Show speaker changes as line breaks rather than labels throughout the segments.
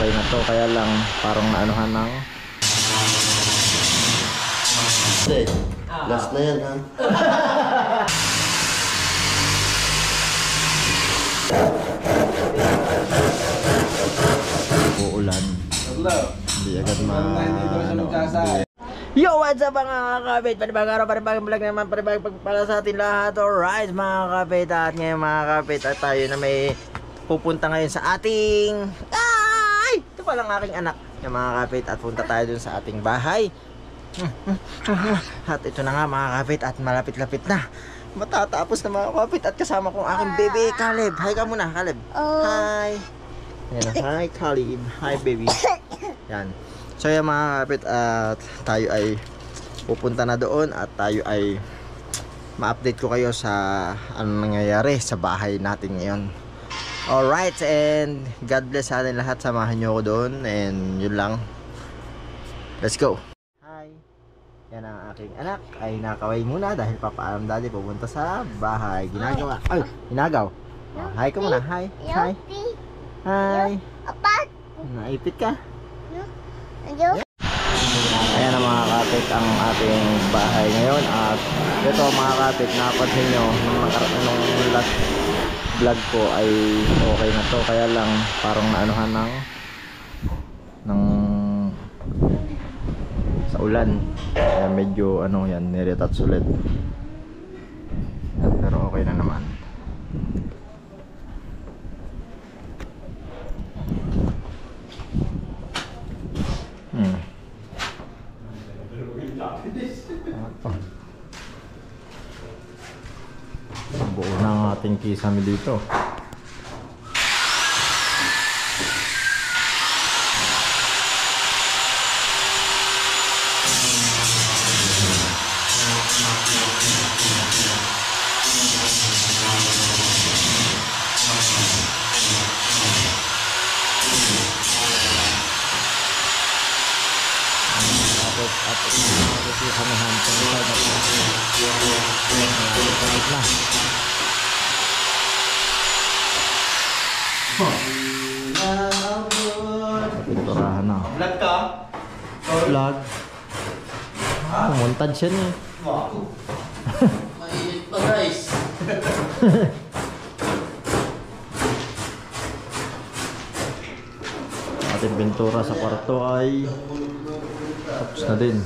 okay na to, kaya lang parang naanuhan ng
last na yan, ha?
uulan. Hindi agad Yo, what's up mga kakabit? Panibagong araw, panibagong vlog naman, panibagong para sa atin lahat. Alright mga kakabit, at ngayon mga kakabit, at tayo na may pupunta ngayon sa ating ito palang aking anak, yung mga kakabit, at punta tayo dun sa ating bahay. At ito na nga mga kakabit, at malapit-lapit na matatapos na mga kakabit, at kasama kong aking baby Caleb. Hi ka muna, Caleb. Hi. Ayan, hi Caleb. Hi baby. Yan. So yan mga kapit, at tayo ay pupunta na doon, at tayo ay ma-update ko kayo sa ano nangyayari sa bahay natin ngayon. Alright, and God bless sa atin lahat, samahan nyo ako doon, and yun lang. Let's go. Hi. Yan ang aking anak, ay nakaway muna dahil papaalam daddy pupunta sa bahay. Ginagawa, ay ginagaw. Oh, hi ka muna, hi. Hi. Hi. Naipit ka? Ayan na mga kapit ang ating bahay ngayon, at ito mga kapit, napansin nyo nung last vlog ko ay okay na to, kaya lang parang naanuhan ng sa ulan, kaya medyo ano yan, niretouch ulit, pero okay na naman. Buo na ang ating kisame dito. At ito na samahan pinturahan na.
Vlog ka?
Vlog? Montage yan eh.
Mainit pa guys.
Ating pintura sa kwarto ay tapos na din.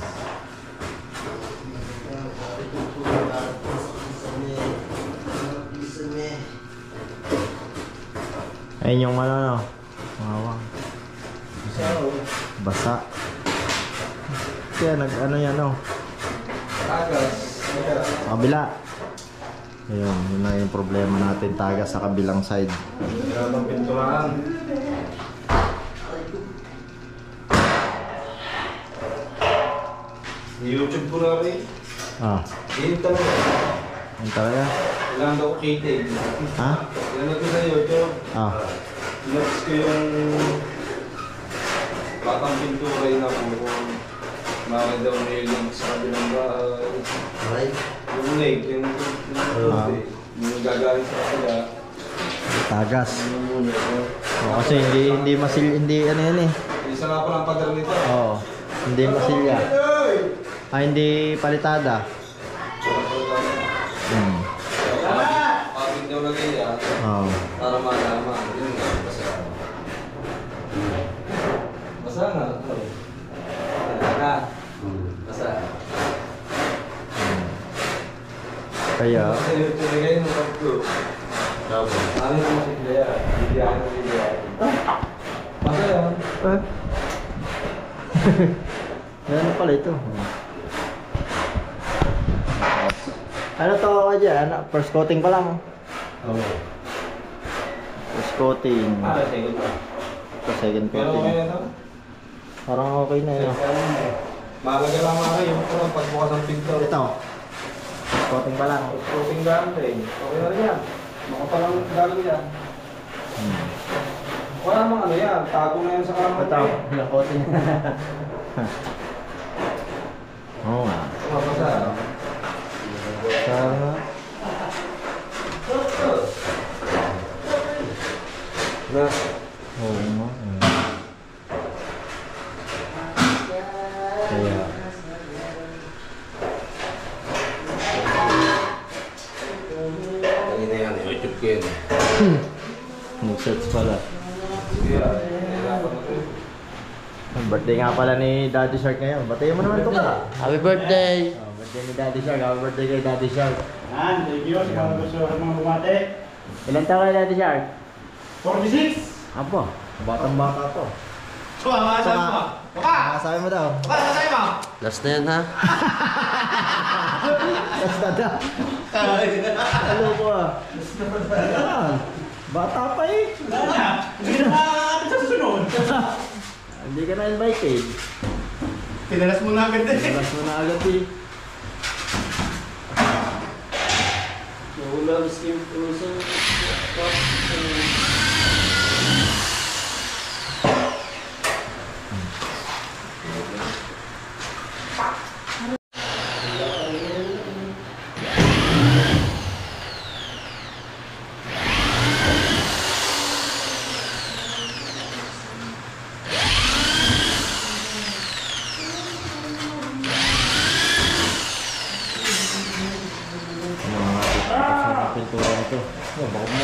Ayun yung ano, mawang basa. Kaya nag-ano yan, no? Sa kabila. Ayun, yun na yung problema natin, tagas sa kabilang side.
Ang pinturahan. YouTube ko na rin. Yun talaga.
Yun talaga?
Kailangan daw kitin.
Ha?
Kailangan ko sa YouTube. Notes ko yung batang pintura yun ako kung makakita daw nailing sa kabilang bahay. Yung leg, yung gagaling sa kabila.
Tagas. Kasi hindi ano yan eh.
Isa nga pa ng pader nito.
Oo. Hindi masilya. Hindi palitada.
Kapit daw lagay yan. Para malaman. Yun nga, basa. Basa nga. Basa.
Kaya
Kasi yung tinigay ng pagko. Ano yung masigla yan? Bibiyaan ng bibiyaan. Basa yan.
ano pala ito? Ano to ka dyan? First coating pa lang.
Oo.
First coating.
Second pa.
Ito second
Pero
coating.
okay na ito?
Parang okay na yun.
Mahalaga lang mga yung pagbukas ng pintor.
Ito. First coating pa lang.
Coating gamit eh. Okay na rin yan. Makapalang gano'n yan. Wala namang ano yan. Tago na yan sa karamang.
Ito. Ilang coating. Oo nga.
Mabasa.
Sana.
Na.
Oo nga. Birthday nga pala ni Daddy Shark ngayon. Batayin mo naman ito ka.
Happy birthday!
Oh, birthday ni Daddy Shark. Happy birthday kay Daddy Shark.
Yan, thank you. Sa mga gusto mga bumate.
Ilan taon kay Daddy Shark?
46!
Apo, batang bata to.
Masabi mo.
Sabi mo daw.
Masabi mo.
Last na yan ha?
Basta daw. Ano po ah? Ayan. Bata pa eh.
Hindi na makakapit sa susunod.
Hindi ka na invited.
Pinalas mo na agad eh.
Alas mo na agad eh.
Ulam, skim, puso.
Pintura nito. Oh, baka mo.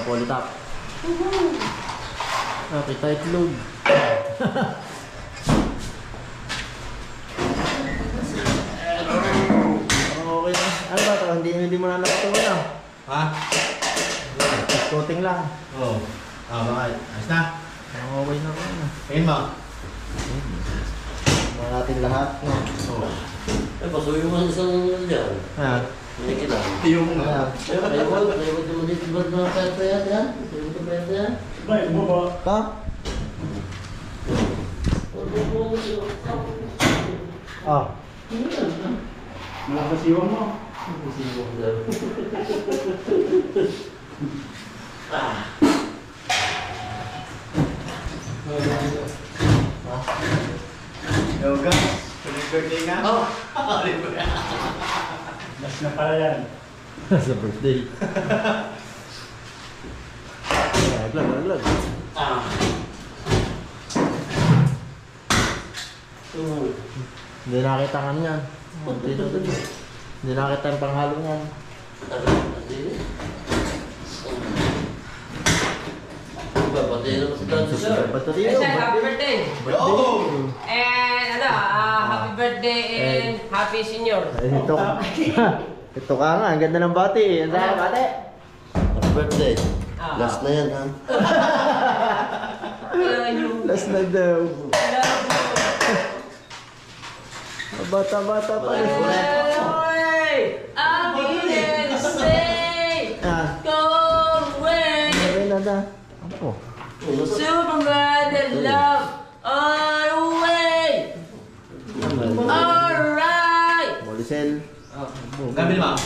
Politap. Kita itlog. Okay na. Ano ba ito? Hindi mo na nakatuwa na.
Ha?
Coating lang.
Oo. Bakit? Ayos na?
Okay na ako na.
Tingin mo.
Mga natin lahat. No?
Oo.
Eh, pasuyo mo sa isang dyan.
Ha?
Hindi kita.
Yung
Ayan.
Kayo mo dito ba na pwede yan? Kayo mo pwede yan?
Bay, mo ba?
Ta? Ah.
Malakasiwan mo.
yoga. Tuloy birthday na? Oo.
Mas na pala yan.
Sa birthday. Laglag. Hindi nakita nga niyan. Hindi nakita yung panghalo niyan.
Yes, sir, happy birthday. And happy birthday and happy senior.
Ito ka nga, ang ganda ng bati eh. Ang dami bati.
Happy birthday. Last na yan ha?
Last na daw. Bata-bata pa rin.
Go away.
Ako.
Superman and love all away. Alright.
Molisel.
Gabi naman.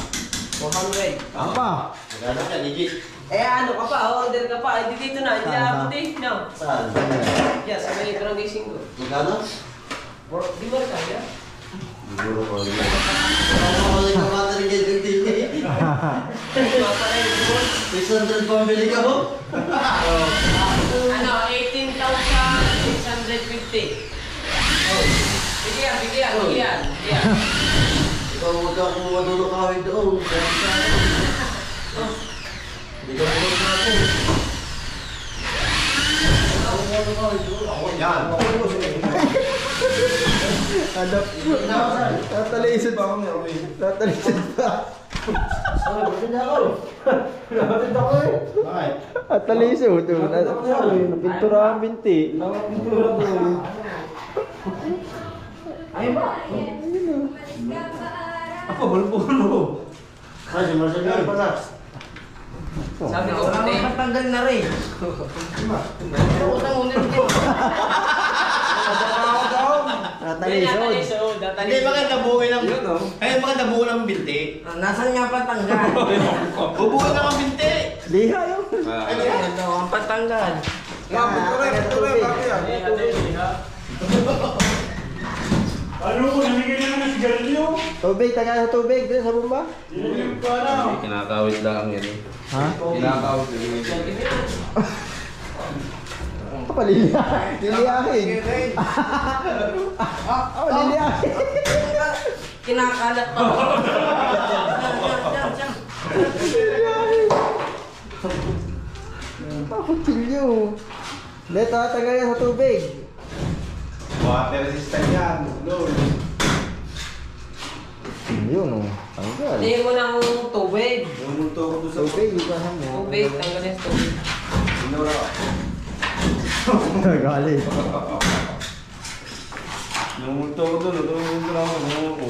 400.
Apa?
Magkano ka, legit?
Ano ka pa? Order ka pa. Hindi dito na. Hindi abuti. No.
Saan?
Yes, may barangay 5.
Magkano?
Di ba ka? Yeah?
Siguro ko yun. Ako lang yung battery kay TV. 600 pambili ka ho?
18,650. Bigyan.
Ikaw huwag akong madulukawin doon. Hindi ka madulukawin.
Ako yan.
Tatalisod pa ako ngayon. Tatalisod pa.
Bakit?
Tatalisod. Napintura ang binti.
Ako, bulbulo.
Kasi masabi pa na.
Sabi ko, patanggal na rin.
Tatalisod.
Hindi, maganda buuin ng... Ayun, maganda buuin ng binti.
Nasaan nga patanggal?
Bubuuin ng ang binti.
Liha yun.
Ang patanggal.
Ano ko, namigay na ng sigarilyo.
Tubig, taga sa tubig. Dito sa bumba.
Hindi pa na.
Kinakawit lang yan eh.
Ha?
Kinakawit lang yan.
Paliliya. Liliyahin. Liliyahin.
Kinakalat pa.
Dito, tagal yan sa tubig.
Water resistant yan. Lord.
Yun o. Tanggal.
Hindi mo ng tubig.
Namunto ko doon sa
Tubig, ibahan mo.
Tubig, tanggalin sa tubig.
Inora.
Galit.
Namunto ko doon. Namunto na ako.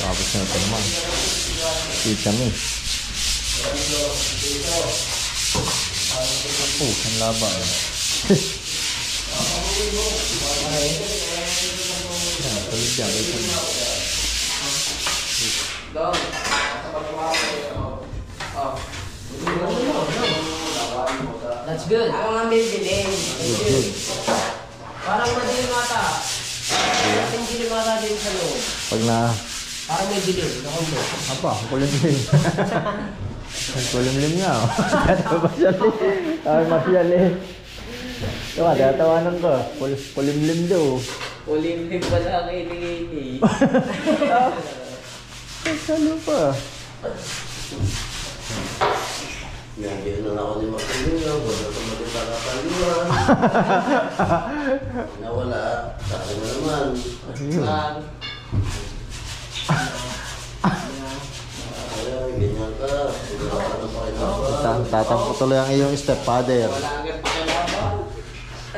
Tapos na ito naman. Kita mo. Oh, ang laba eh. Yan, tuloy dyan.
That's good. Ako nga bibilin.
Good, good.
Parang madilim mata. Parang dilim mata din sa loob.
Pag na...
Parang may dilim. Nakulo.
Apa, kulimlim. Kulimlim nga oh. Ay, masyal eh. Diba, tatawanan ko. Kulimlim daw.
Ulim-lim pala kay Nini.
Salo pa.
Yan na ako ni Makilinga. Wala ko matipagapaliwan. Nawala. Sabi mo naman. Ay, ganyan ka. Wala ka na pakinawa.
Tatampo tuloy ang iyong stepfather.
Wala agad pa kalaban.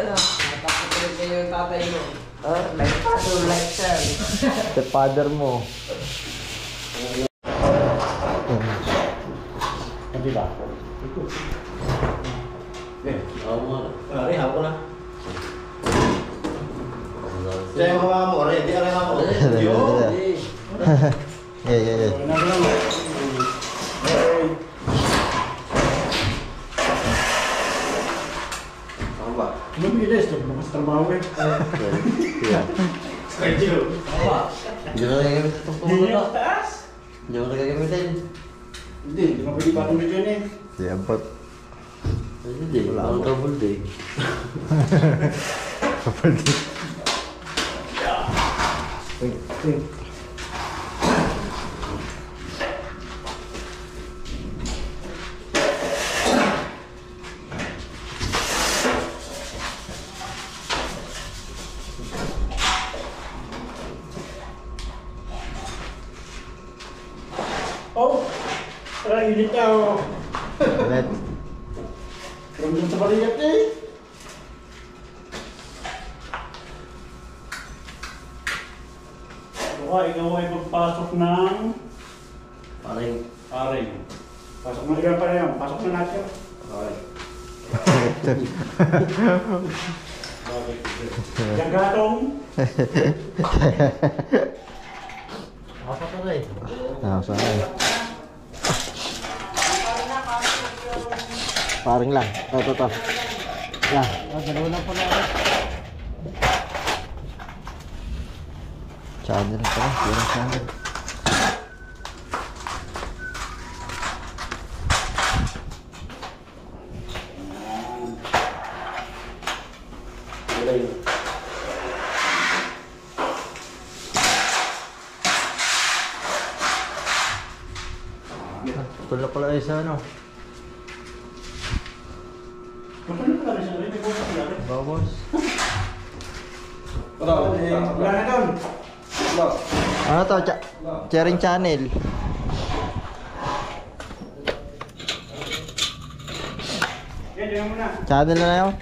Ano? Natakot ulit kayo yung tatay mo. Like father, like son.
Stepfather mo.
Di ba?
Ako mo na.
Ari, ako na.
Sige.
Saya mga mo, Ari. Di ari ako. Yo.
Yeah.
Wala na lang.
Ako ba?
Lumilis, mas trabaho eh.
Schedule.
Hindi mo nagagamit itong pumunta na. Hindi mo nagagamitin.
Hindi mo pwede patuloy dyan eh.
Yeah, but...
Hindi, parang double day.
Oh! Tara, init na oh.
Let.
Ramdam sa balikat eh. Ikaw ay magpasok ng
Parang,
paring. Pasok mo ikaw pa na yun. Pasok na natin.
okay.
Yung gatong.
Apa ka rin?
Sorry. Paring lang. Ito. Yan.
Dalawa lang pala.
Channel pala. Yan ang channel. Tulog pala isa ano.
Kapag na rin siya rin. May bukas na rin.
Bawas.
Wala na doon.
Ano to? Sharing channel.
Yan, diyan mo na.
Channel na yun.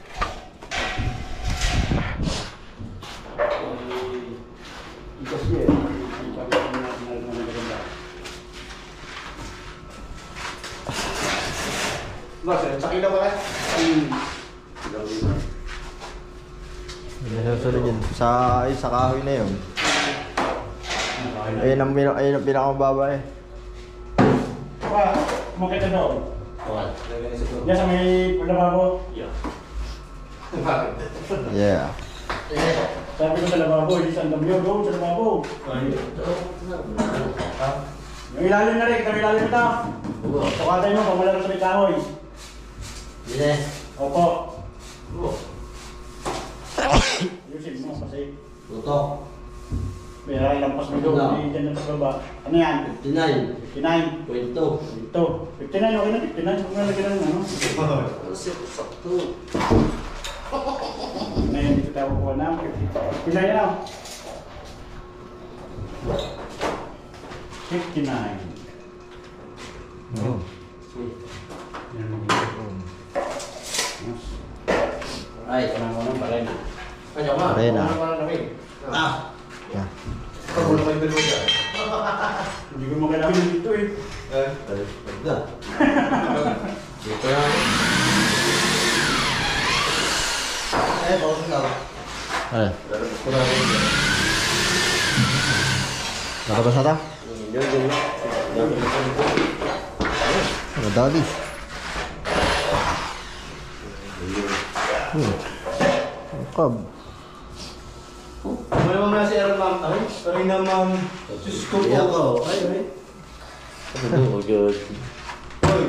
Sa kilaw ka rin?
Hindi susunod yun. Sa kahoy na yun. Ayun ang pinakamababa eh.
Kumakit na doon. Diyan sa may lababo.
Yeah.
Sabi ko sa lababo, hindi sa andamyo. Doon sa lababo. Yung ilalim na rin, kita may ilalim ito. Sukatay mo, pamalaro sa may kahoy.
Hindi.
Opo. Ayusin mo kasi.
Tutok.
May lampas mo doon, hindi dyan na sa baba. Ano yan?
59.
59.
Kwento.
Ito. 59, okay na 59. Huwag mo nalagyan ng ano.
Sakto.
Ngayon, dito tayo kukuha na. 59 na. 59.
Oh.
Yan mo dito.
Ay,
Parang pa rin.
Kanya ka.
Arena.
ah.
Yeah.
Pagbulo kayo dalawa dyan.
Hindi ko makailangan dito eh.
Ganda.
Dito yan.
Ay, bawas na.
Ay. Nakabas na ta? Ano dali? Kab.
May naman si Aaron ma'am. Ay, sorry naman. Diyos ko po.
Ay.
Oh, good.
Hoy.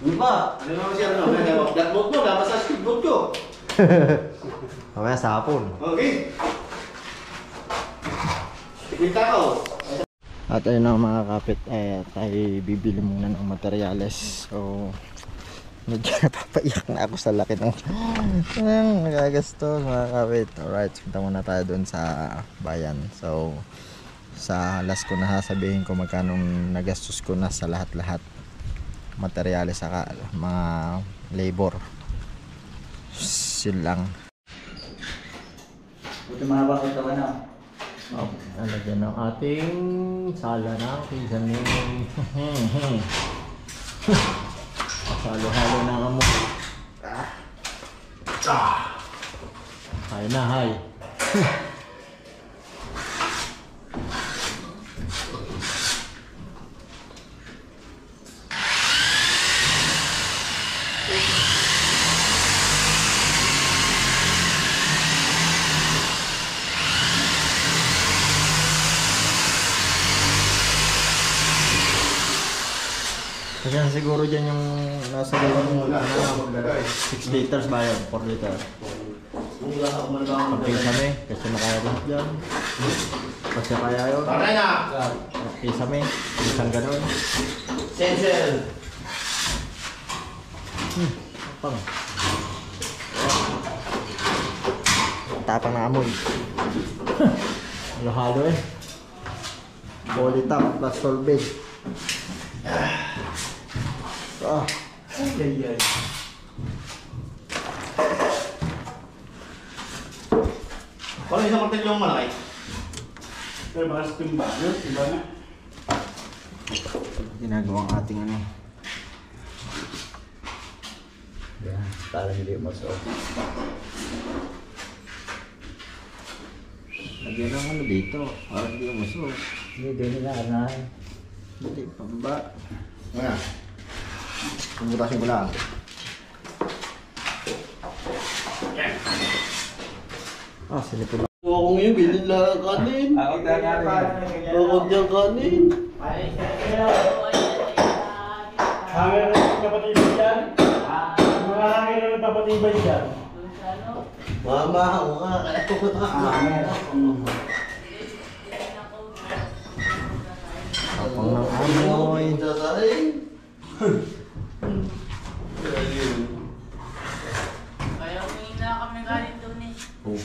Ano ba?
Ano naman si Aaron ma'am? Flatboat mo, dapat sa speedboat ko.
Mamaya sa hapon.
Okay. Ikwita ko.
At ayun na mga kapit, tayo bibili muna ng materyales. So, medyo napapaiyak na ako sa laki ng nagagastos mga kapit. Alright, punta muna tayo doon sa bayan. So, sa last ko na sabihin ko magkano nagastos ko na sa lahat-lahat. Materyales saka mga labor. Silang.
Buti mahaba ito na.
Alagyan ng ating sala ng pisanin. Halo-halo ng amoy. Hay na, hay. Kasi siguro dyan yung nasa dalawang 6 liters ba yun? 4 liters. Pagkisame, kasi makaya lahat dyan. Kasi kaya yun.
Paray na!
Pagkisame, isang ganun.
Sensel.
Tapang. Tapang na amoy. Halo-halo eh. Polytop plus solvate.
Ay.
Paano isang martilyong malaki?
Pero baka sa timba. Yun, timba na.
Ginagawang ating ano. Yan, para hindi masuot. Lagyan ng ano dito, para hindi masuot.
Hindi nila anahin.
Hindi pa ba? Ayan. Pumutasin ko lang. Silipin lang.
Ako ngayon, bilhin lang kanin.
Ako
Diyang kanin.
Hangin na nagpapatibay dyan. Mga hangin na nagpapatibay dyan.
Mama, ako nga. Kaya ko
Tapang ng amoy.
Kaya umiin na kami galing doon eh.
Oh.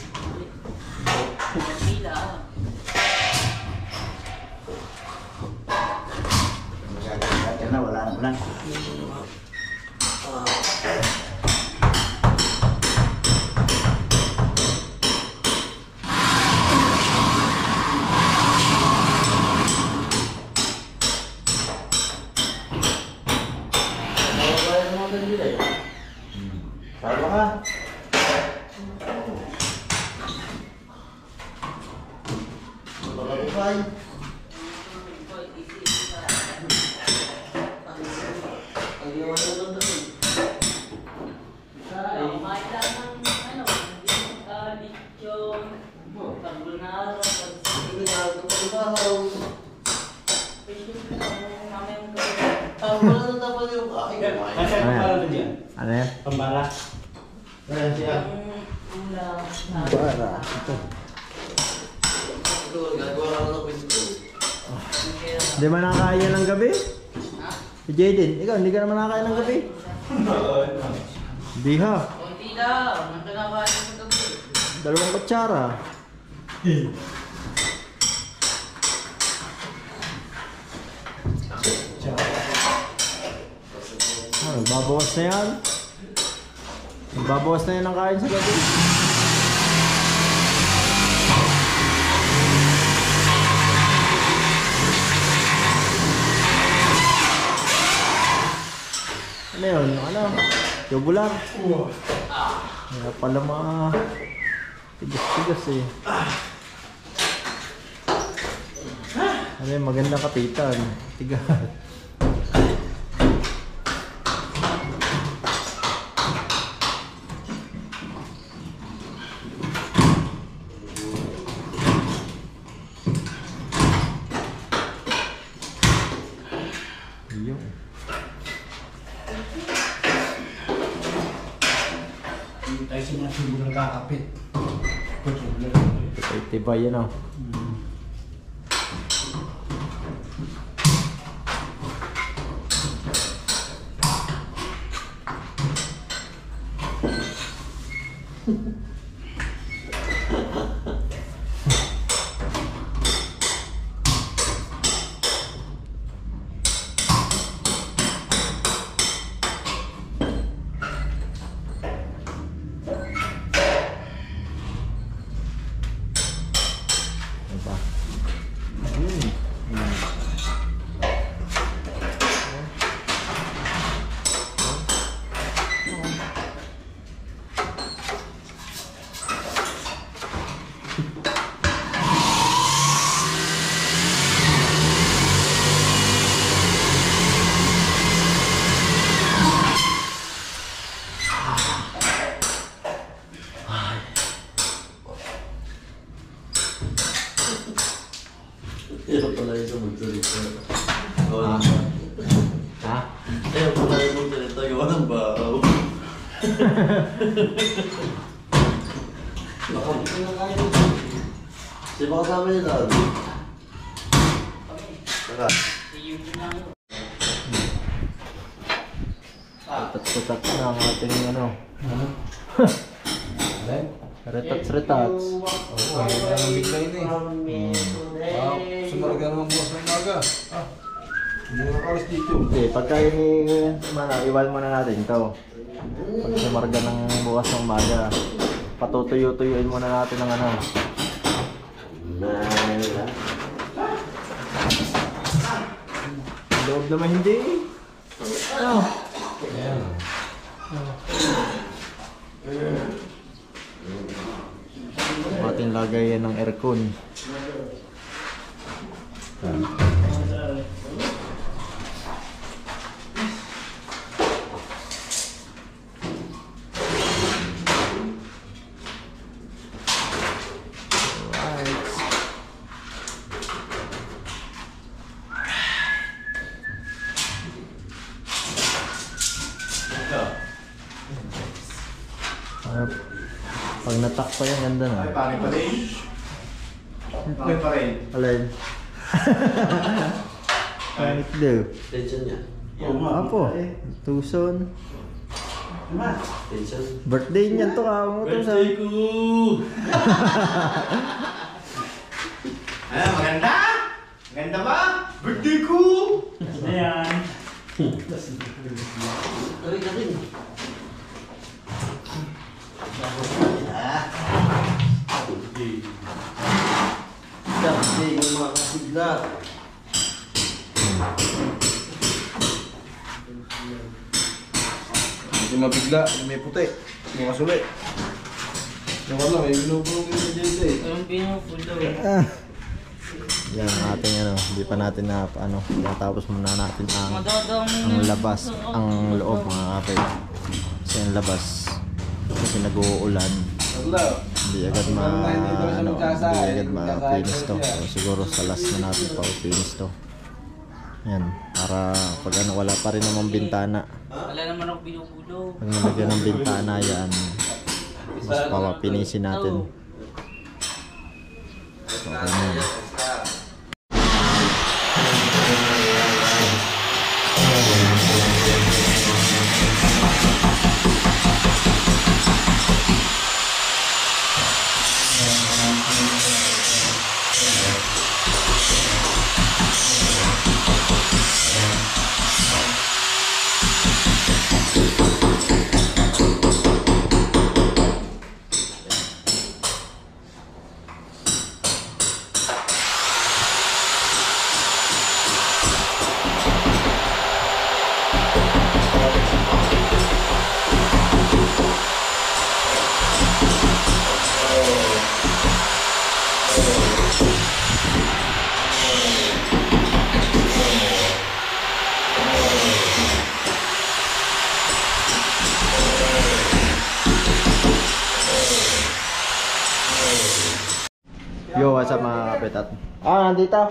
Pila.
Yan na, wala na ulan.
Kaya naman din nila eh.
Kumain lang ng ano, lechon, carbonara,
Nasaan ang pala na dyan?
Ano yan?
Pambala.
Ayan siya. Para. Ito. Hindi man nakakain ng gabi? Si Jaden, ikaw hindi ka naman nakakain ng gabi? Hindi ha.
konti daw, nang kinakain ko ito.
2 kutsara. Nagbabawas na yan. Nagbabawas na yan ang kain sa gabi. Ano yun? Ano? Tubular? Kaya pala tigas-tigas eh. Ano yun? Magandang kapitan. Tigas.
Tayo sa mga subo ng kakapit.
Tibay yan oh.
Ayaw pala yung magsalita.
Ha?
Ayaw pala yung magsalita. Gawa ng bahaw. Baka si baka kasama niya daan. Tara.
Retats na ang ating ano. Retats.
Ang bigla yun eh. Sumarga naman bukas ng maga. Hindi na nakalis dito.
Hindi, pagka iwal muna natin ito. Pag sumarga ng bukas ng umaga, patutuyo-tuyuin muna natin ng ano. Loob naman hindi. Ano? Ating lagayan ng aircon. Pag natakpa yan, ganda na.
Ay, pangit pa rin. Pangit pa rin.
Alin? Pangit daw.
Tension niya.
Apo, tuson.
Tension.
Birthday niyan to ka mo tuson.
Birthday ko!
Ano, maganda? Maganda ba? Birthday ko!
Ayan.
Tarik ka rin. Birthday ng mga kasigla.
Hindi mabigla, may puti. May masuli. Yung wala, may binubulong yung JJ.
Anong pinong food daw eh?
Yan ang ating ano, hindi pa natin na ano, tapos muna natin ang labas, ang loob mga kapit. Kasi ang labas, kasi nag-uulan, hindi agad ma-finish to. So, siguro sa last na natin pa finish to. Yan, para pag ano, wala pa rin namang bintana.
Wala naman ako binubulog.
Pag nalagyan ng bintana yan, mas papapinisin natin. So, ganyan. Yo, what's up mga kapitat? Nandito.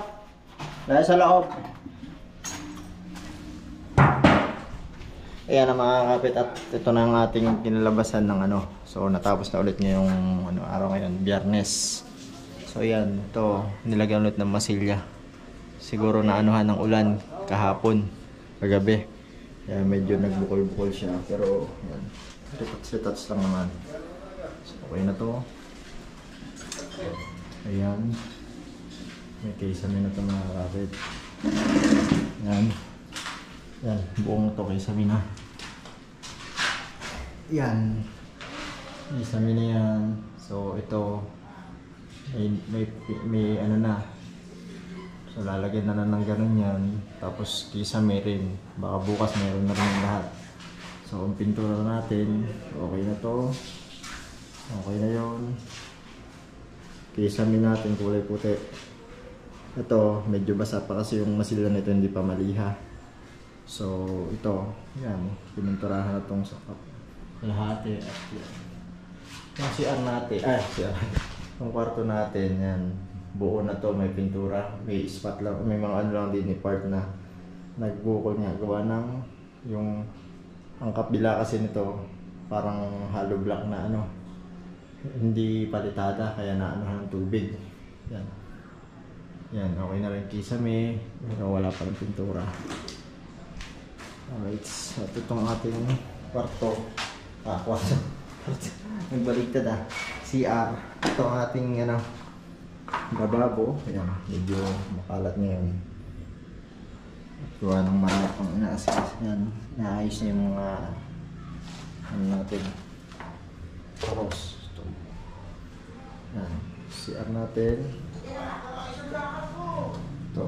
Dahil sa loob. Ayan na mga kapitat. Ito na ang ating kinalabasan ng ano. So, natapos na ulit ngayong ano, araw ngayon, Biyernes. So, ayan. Ito, nilagyan ulit ng masilya. Siguro na anuhan ng ulan kahapon, kagabi. Ayan, medyo nagbukol-bukol siya. Pero, ayan. Touch lang naman. So, okay na to. Ayan. May kisame na ito mga kapit. Ayan. Ayan. Buong ito kisame na. Ayan. Kisame na yan. So ito. May ano na. So lalagyan na ng ganun yan. Tapos kisame rin. Baka bukas meron na rin yung lahat. So ang pintura natin. Okay na to. Okay na yun. Kisame natin kulay puti. Ito, medyo basa pa kasi yung masilya nito hindi pa maliha. So, ito, yan, pininturahan na itong lahati at yan. Yung CR natin, yung kwarto natin, yan, buo na to, may pintura, may spot lang, may mga ano lang din ni part na nagbukol niya, gawa ng yung, ang kabila kasi nito, parang hollow block na ano, hindi palitada kaya naano ng tubig. Yan. Yan, okay na rin kisame. Pero wala pa ng pintura. Alright. So, ito itong ating kwarto. Kwarto. Nagbaligtad CR. Ito ang ating ano, bababo. Yan. Medyo makalat ngayon. Gawa ng malak ang inaasas. Yan. Naayos na yung mga ano natin. Cross. Yan, CR natin. Ito.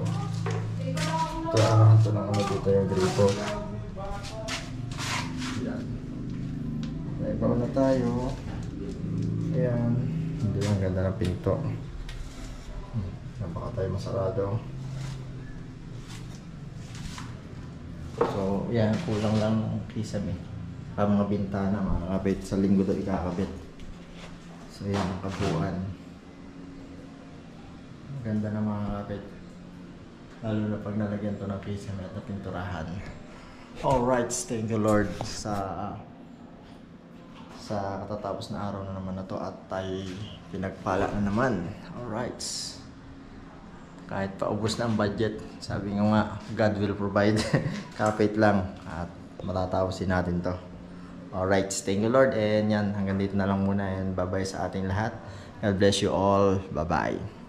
Ito lang kami dito yung gripo. Yan. Naibaw na tayo. Ayan. Hindi lang ganda ng pinto. Baka tayo masarado. So, yan. Kulang lang ng kisame. Ang mga bintana, mga kapit. Sa linggo ito ikakabit. So yan ang kabuuan. Ang ganda ng mga kapit. Lalo na pag nalagyan to ng kisame at pinturahan. Alright, thank you Lord sa katatapos na araw na naman na to at tayo pinagpala na naman. Alright. Kahit paubos na ang budget, sabi nga nga, God will provide. Kapit lang at matatapusin natin to. Alright, thank you Lord, and yan, hanggang dito na lang muna, and bye bye sa ating lahat. God bless you all, bye bye.